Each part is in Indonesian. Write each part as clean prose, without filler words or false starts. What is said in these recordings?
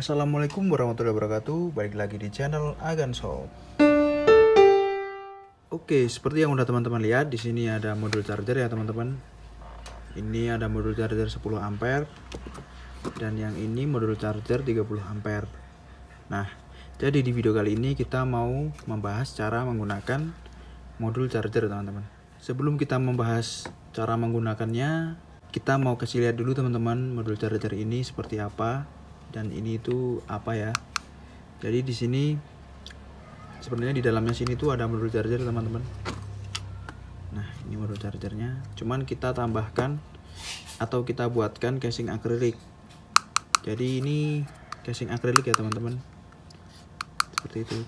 Assalamualaikum warahmatullahi wabarakatuh. Balik lagi di channel Aganshop. Oke, seperti yang udah teman-teman lihat, di sini ada modul charger ya teman-teman. Ini ada modul charger 10 ampere dan yang ini modul charger 30 ampere. Nah, jadi di video kali ini kita mau membahas cara menggunakan modul charger teman-teman. Sebelum kita membahas cara menggunakannya, kita mau kasih lihat dulu teman-teman modul charger ini seperti apa dan ini itu apa ya. Jadi di sini sebenarnya di dalamnya sini tuh ada modul charger teman-teman. Nah, ini modul chargernya. Cuman kita tambahkan atau kita buatkan casing akrilik. Jadi ini casing akrilik ya teman-teman. Seperti itu.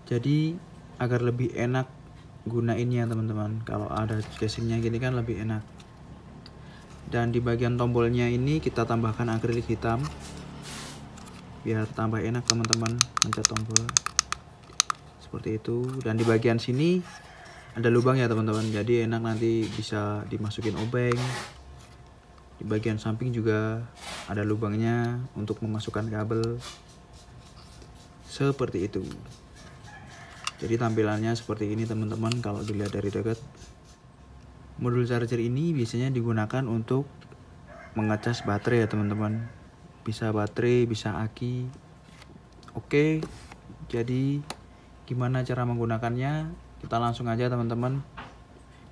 Jadi agar lebih enak gunainnya teman-teman. Kalau ada casingnya gini kan lebih enak. Dan di bagian tombolnya ini kita tambahkan akrilik hitam biar tambah enak teman-teman mencet tombol seperti itu. Dan di bagian sini ada lubang ya teman-teman, jadi enak nanti bisa dimasukin obeng. Di bagian samping juga ada lubangnya untuk memasukkan kabel seperti itu. Jadi tampilannya seperti ini teman-teman kalau dilihat dari dekat. Modul charger ini biasanya digunakan untuk mengecas baterai ya teman-teman. Bisa baterai, bisa aki. Oke, jadi gimana cara menggunakannya? Kita langsung aja teman-teman.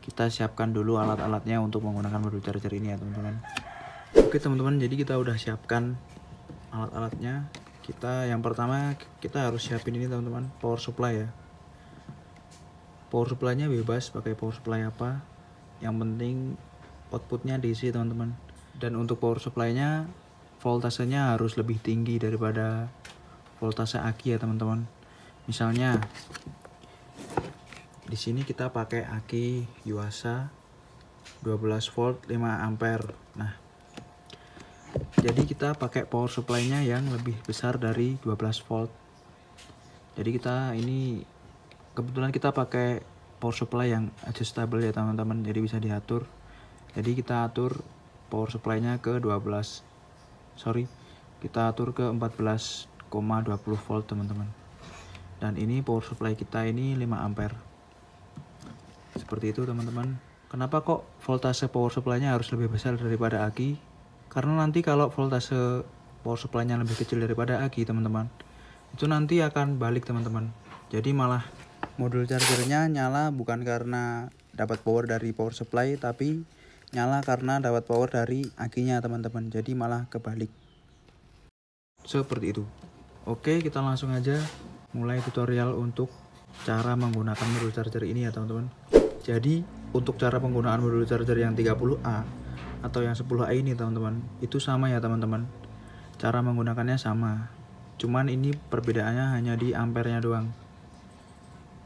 Kita siapkan dulu alat-alatnya untuk menggunakan modul charger ini ya teman-teman. Oke teman-teman, jadi kita udah siapkan alat-alatnya. Yang pertama kita harus siapin ini teman-teman, power supply ya. Power supply-nya bebas pakai power supply apa. Yang penting outputnya DC teman-teman. Dan untuk power supply-nya voltasenya harus lebih tinggi daripada voltase aki ya teman-teman. Misalnya di sini kita pakai aki Yuasa 12 volt 5 ampere. Nah, jadi kita pakai power supply-nya yang lebih besar dari 12 volt. Jadi kita ini kebetulan kita pakai power supply yang adjustable ya teman-teman, jadi bisa diatur. Jadi kita atur power supply-nya ke kita atur ke 14,20 volt teman-teman. Dan ini power supply kita ini 5 ampere. Seperti itu teman-teman. Kenapa kok voltase power supply-nya harus lebih besar daripada aki? Karena nanti kalau voltase power supply-nya lebih kecil daripada aki teman-teman, itu nanti akan balik teman-teman. Jadi malah modul chargernya nyala bukan karena dapat power dari power supply, tapi nyala karena dapat power dari akinya teman-teman. Jadi malah kebalik. Seperti itu. Oke, kita langsung aja mulai tutorial untuk cara menggunakan modul charger ini ya teman-teman. Jadi untuk cara penggunaan modul charger yang 30A atau yang 10A ini teman-teman, itu sama ya teman-teman. Cara menggunakannya sama. Cuman ini perbedaannya hanya di ampernya doang.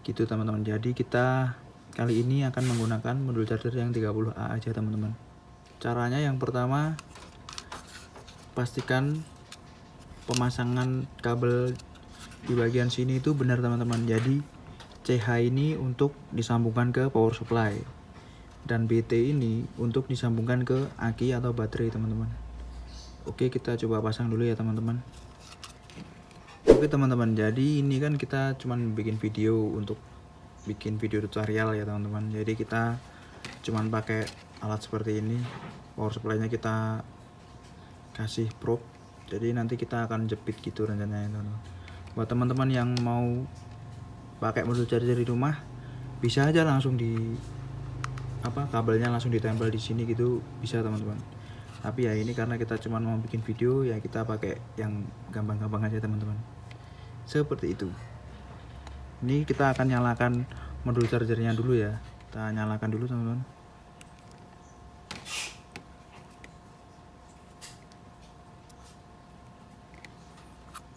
Gitu teman-teman. Jadi kita kali ini akan menggunakan modul charger yang 30A aja teman-teman. Caranya yang pertama, pastikan pemasangan kabel di bagian sini itu benar teman-teman. Jadi CH ini untuk disambungkan ke power supply dan BT ini untuk disambungkan ke aki atau baterai teman-teman. Oke, kita coba pasang dulu ya teman-teman. Oke teman-teman, jadi ini kan kita cuman bikin video tutorial ya teman-teman. Jadi kita cuman pakai alat seperti ini. Power supply-nya kita kasih probe. Jadi nanti kita akan jepit gitu rencananya teman-teman. Buat teman-teman yang mau pakai modul charger di rumah, bisa aja langsung kabelnya langsung ditempel di sini gitu, bisa teman-teman. Tapi ya ini karena kita cuman mau bikin video, ya kita pakai yang gampang-gampang aja teman-teman. Seperti itu. Ini kita akan nyalakan modul chargernya dulu ya. Kita nyalakan dulu teman-teman.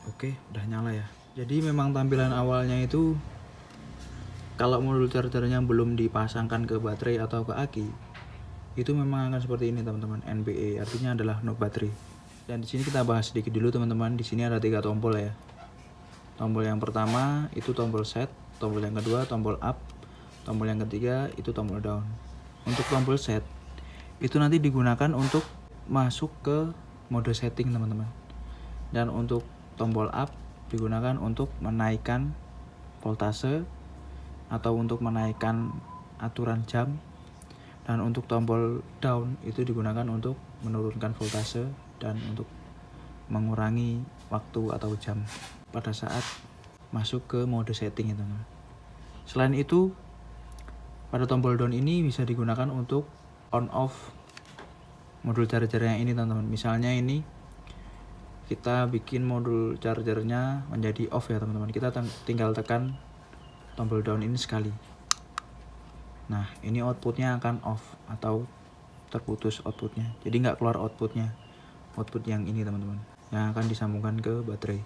Oke, udah nyala ya. Jadi memang tampilan awalnya itu kalau modul chargernya belum dipasangkan ke baterai atau ke aki, itu memang akan seperti ini teman-teman, NBE, artinya adalah no battery. Dan di sini kita bahas sedikit dulu teman-teman. Di sini ada 3 tombol ya. Tombol yang pertama itu tombol set, tombol yang kedua tombol up, tombol yang ketiga itu tombol down. Untuk tombol set itu nanti digunakan untuk masuk ke mode setting teman-teman. Dan untuk tombol up digunakan untuk menaikkan voltase atau untuk menaikkan aturan jam. Dan untuk tombol down itu digunakan untuk menurunkan voltase dan untuk mengurangi waktu atau jam pada saat masuk ke mode setting ya teman-teman. Selain itu, pada tombol down ini bisa digunakan untuk on off modul chargernya ini teman-teman. Misalnya ini kita bikin modul chargernya menjadi off ya teman-teman. Kita tinggal tekan tombol down ini sekali. Nah, ini outputnya akan off atau terputus outputnya. Jadi nggak keluar outputnya. Output yang ini teman-teman, yang akan disambungkan ke baterai.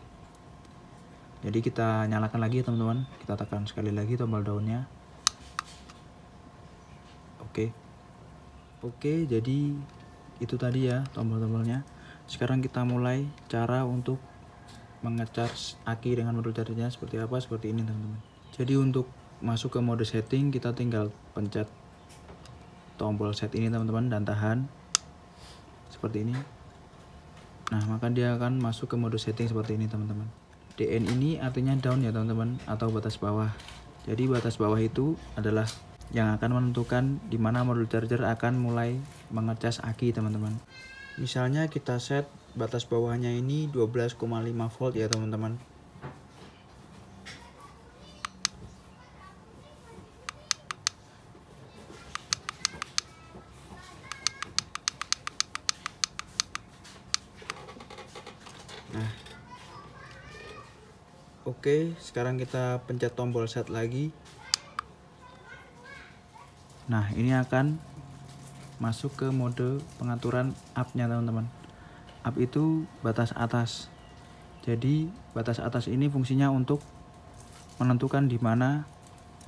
Jadi kita nyalakan lagi teman-teman, kita tekan sekali lagi tombol downnya. Oke, jadi itu tadi ya tombol-tombolnya. Sekarang kita mulai cara untuk mengecharge aki dengan modul chargernya seperti apa, seperti ini teman-teman. Jadi untuk masuk ke mode setting kita tinggal pencet tombol set ini teman-teman dan tahan seperti ini. Nah, maka dia akan masuk ke mode setting seperti ini teman-teman. DN ini artinya down ya teman-teman, atau batas bawah. Jadi batas bawah itu adalah yang akan menentukan di mana modul charger akan mulai mengecas aki teman-teman. Misalnya kita set batas bawahnya ini 12,5 volt ya teman-teman. Nah, oke, sekarang kita pencet tombol set lagi. Nah, ini akan masuk ke mode pengaturan up-nya teman-teman. Up itu batas atas. Jadi batas atas ini fungsinya untuk menentukan di mana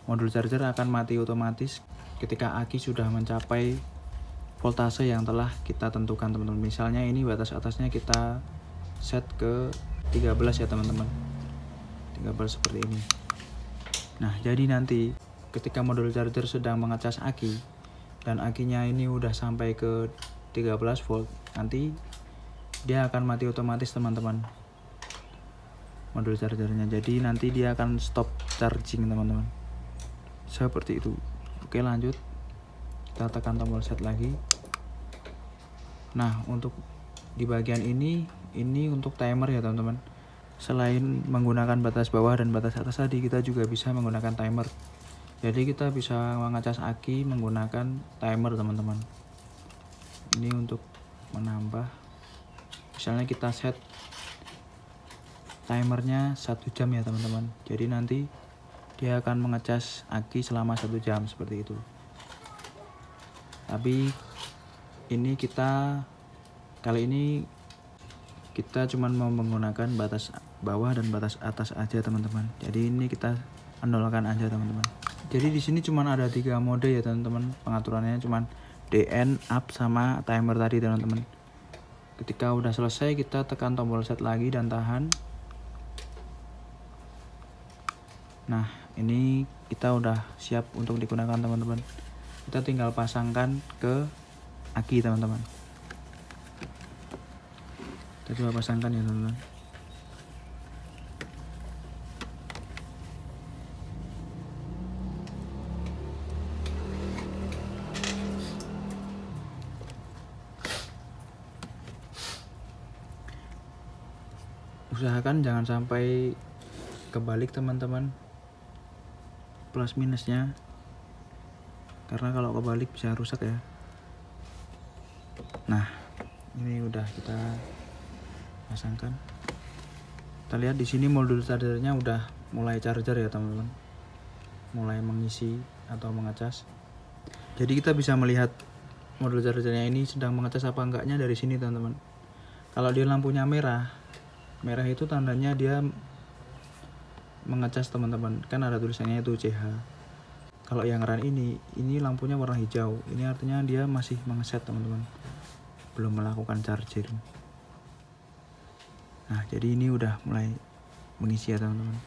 modul charger akan mati otomatis ketika aki sudah mencapai voltase yang telah kita tentukan teman-teman. Misalnya ini batas atasnya kita set ke 13 ya teman-teman. 13 seperti ini. Nah, jadi nanti ketika modul charger sedang mengecas aki dan akinya ini udah sampai ke 13 volt, nanti dia akan mati otomatis teman-teman modul chargernya. Jadi nanti dia akan stop charging teman-teman, seperti itu. Oke, lanjut, kita tekan tombol set lagi. Nah, untuk di bagian ini untuk timer ya teman-teman. Selain menggunakan batas bawah dan batas atas tadi, kita juga bisa menggunakan timer. Jadi kita bisa mengecas aki menggunakan timer teman-teman. Ini untuk menambah, misalnya kita set timernya 1 jam ya teman-teman. Jadi nanti dia akan mengecas aki selama 1 jam seperti itu. Tapi ini kali ini kita cuma mau menggunakan batas bawah dan batas atas aja teman-teman. Jadi ini kita nolkan aja teman-teman. Jadi di sini cuma ada 3 mode ya teman-teman. Pengaturannya cuma DN, up, sama timer tadi teman-teman. Ketika udah selesai kita tekan tombol set lagi dan tahan. Nah, ini kita udah siap untuk digunakan teman-teman. Kita tinggal pasangkan ke aki teman-teman. Kita coba pasangkan ya teman-teman. Usahakan jangan sampai kebalik teman-teman plus minusnya, karena kalau kebalik bisa rusak ya. Nah, ini udah kita pasangkan. Kita lihat di sini modul chargernya udah mulai charger ya teman-teman, mulai mengisi atau mengecas. Jadi kita bisa melihat modul chargernya ini sedang mengecas apa enggaknya dari sini teman-teman. Kalau dia lampunya merah itu tandanya dia mengecas teman-teman, kan ada tulisannya itu CH. Kalau yang run ini lampunya warna hijau, ini artinya dia masih mengeset teman-teman, belum melakukan charging. Nah, jadi ini udah mulai mengisi ya teman-teman.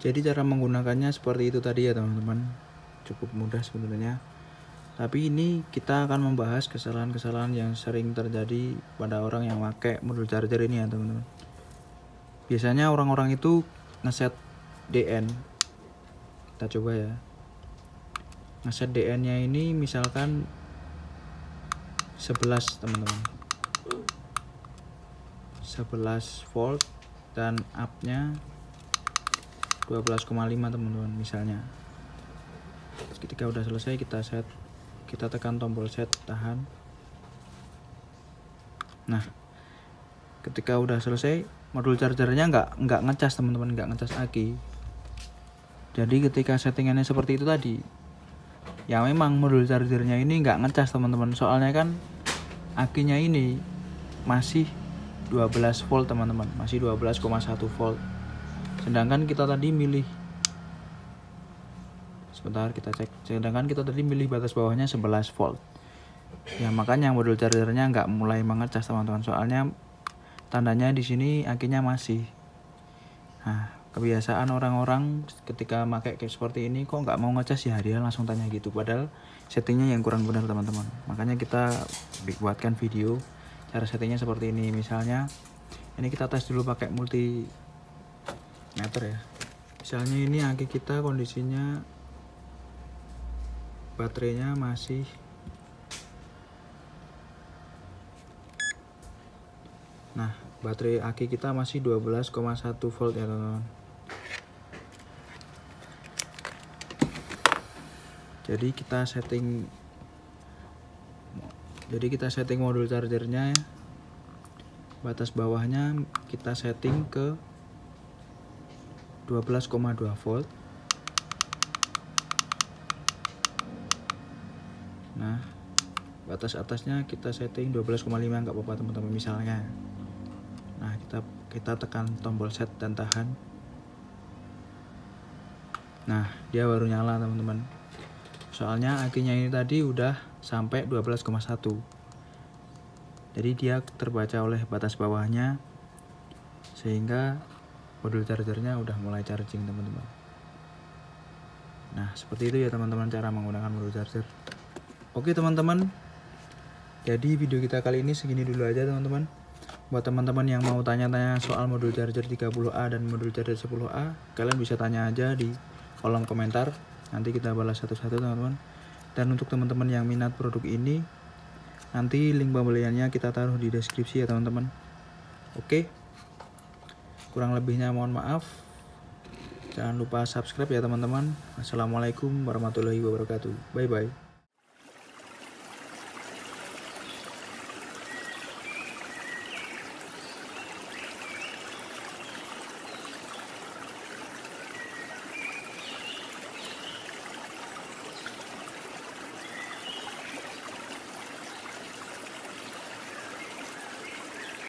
Jadi cara menggunakannya seperti itu tadi ya teman-teman, cukup mudah sebenarnya. Tapi ini kita akan membahas kesalahan-kesalahan yang sering terjadi pada orang yang pakai modul charger ini ya teman-teman. Biasanya orang-orang itu ngeset DN. Kita coba ya. Ngeset DN-nya ini misalkan 11 teman-teman. 11 volt dan up-nya 12,5 teman-teman misalnya. Ketika udah selesai kita tekan tombol set, tahan. Nah, ketika udah selesai modul chargernya nggak ngecas teman-teman, nggak ngecas aki. Jadi ketika settingannya seperti itu tadi, ya memang modul chargernya ini nggak ngecas teman-teman, soalnya kan akinya ini masih 12 volt teman-teman, masih 12,1 volt. Sedangkan kita tadi milih, sebentar kita cek, sedangkan kita tadi milih batas bawahnya 11 volt. Ya makanya modul chargernya nggak mulai mengecas teman-teman, soalnya tandanya di sini akinya masih. Nah, kebiasaan orang-orang ketika pakai kayak seperti ini kok nggak mau ngecas ya, dia langsung tanya gitu, padahal settingnya yang kurang benar teman-teman. Makanya kita buatkan video cara settingnya seperti ini. Misalnya ini kita tes dulu pakai multimeter ya. Misalnya ini aki kita kondisinya baterainya masih baterai aki kita masih 12,1 volt ya teman-teman. Jadi kita setting modul chargernya ya. Batas bawahnya kita setting ke 12,2 volt. Nah, batas atasnya kita setting 12,5, nggak apa-apa teman-teman misalnya. Nah, kita tekan tombol set dan tahan. Nah, dia baru nyala teman-teman. Soalnya akinya ini tadi udah sampai 12,1. Jadi dia terbaca oleh batas bawahnya, sehingga modul chargernya udah mulai charging teman-teman. Nah, seperti itu ya teman-teman cara menggunakan modul charger. Oke teman-teman, jadi video kita kali ini segini dulu aja teman-teman. Buat teman-teman yang mau tanya-tanya soal modul charger 30A dan modul charger 10A, kalian bisa tanya aja di kolom komentar, nanti kita balas satu-satu teman-teman. Dan untuk teman-teman yang minat produk ini, nanti link pembeliannya kita taruh di deskripsi ya teman-teman. Oke, kurang lebihnya mohon maaf. Jangan lupa subscribe ya teman-teman. Assalamualaikum warahmatullahi wabarakatuh. Bye bye.